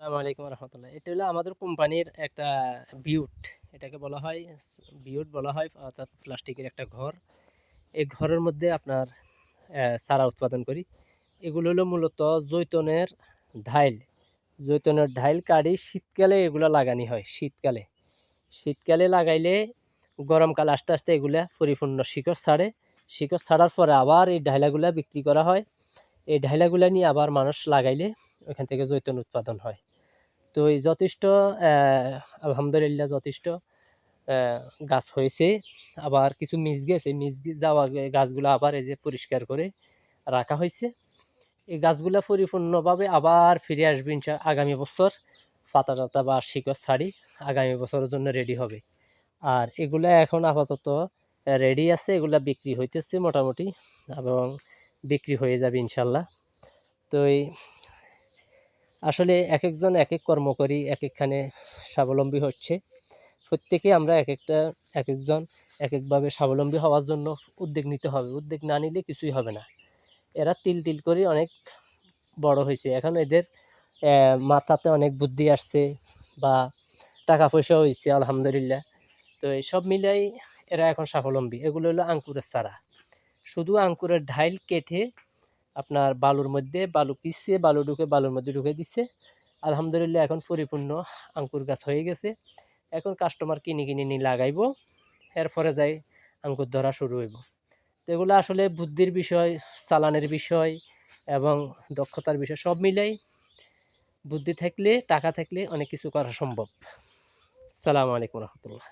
আসসালামু আলাইকুম রহমতুল্লাহ। এটা হলো আমাদের কোম্পানির একটা বিউট, এটাকে বলা হয় বিউট বলা হয়, অর্থাৎ প্লাস্টিকের একটা ঘর। এই ঘরের মধ্যে আপনার চারা উৎপাদন করি। এগুলো হলো মূলত জৈতনের ঢাইল। জৈতনের ঢাইল কাটি শীতকালে এগুলো লাগানি হয়। শীতকালে শীতকালে লাগাইলে গরমকালে আস্তে আস্তে এগুলা পরিপূর্ণ শিকড় ছাড়ে। শিকড় ছাড়ার পরে আবার এই ঢাইলাগুলা বিক্রি করা হয়। এই ঢাইলাগুলা নিয়ে আবার মানুষ লাগাইলে ওখান থেকে জৈতন উৎপাদন হয়। তো এই যথেষ্ট আলহামদুলিল্লাহ যথেষ্ট গাছ হয়েছে। আবার কিছু মিস গেছে, যাওয়া গাছগুলো আবার এই যে পরিষ্কার করে রাখা হয়েছে। এই গাছগুলা পরিপূর্ণভাবে আবার ফিরে আসবে আগামী বছর। পাতা টাতা বা শিকড় ছাড়ি আগামী বছরের জন্য রেডি হবে। আর এগুলা এখন আপাতত রেডি আছে, এগুলা বিক্রি হইতেছে মোটামুটি, এবং বিক্রি হয়ে যাবে ইনশাল্লাহ। তো এই আসলে এক একজন এক এক কর্ম করি, এক একখানে স্বাবলম্বী হচ্ছে। প্রত্যেকে আমরা এক একজন এক একভাবে স্বাবলম্বী হওয়ার জন্য উদ্যোগ নিতে হবে। উদ্যোগ না নিলে কিছুই হবে না। এরা তিল তিল করে অনেক বড় হয়েছে। এখন এদের মাথাতে অনেক বুদ্ধি আসছে, বা টাকা পয়সাও হয়েছে আলহামদুলিল্লাহ। তো এইসব মিলাই এরা এখন স্বাবলম্বী। এগুলো হলো আঙ্কুরের চারা। শুধু আঙ্কুরের ঢাইল কেটে আপনার বালুর মধ্যে বালু পিষে বালুর মধ্যে ঢুকে দিচ্ছে। আলহামদুলিল্লাহ এখন পরিপূর্ণ আঙ্কুর গাছ হয়ে গেছে। এখন কাস্টমার কিনে নিয়ে লাগাইবো, এরপরে যাই আঙ্কুর ধরা শুরু হইব। তো এগুলো আসলে বুদ্ধির বিষয়, চালানের বিষয় এবং দক্ষতার বিষয়, সব মিলাই বুদ্ধি থাকলে টাকা থাকলে অনেক কিছু করা সম্ভব। সালামু আলাইকুম রহমতুল্লাহ।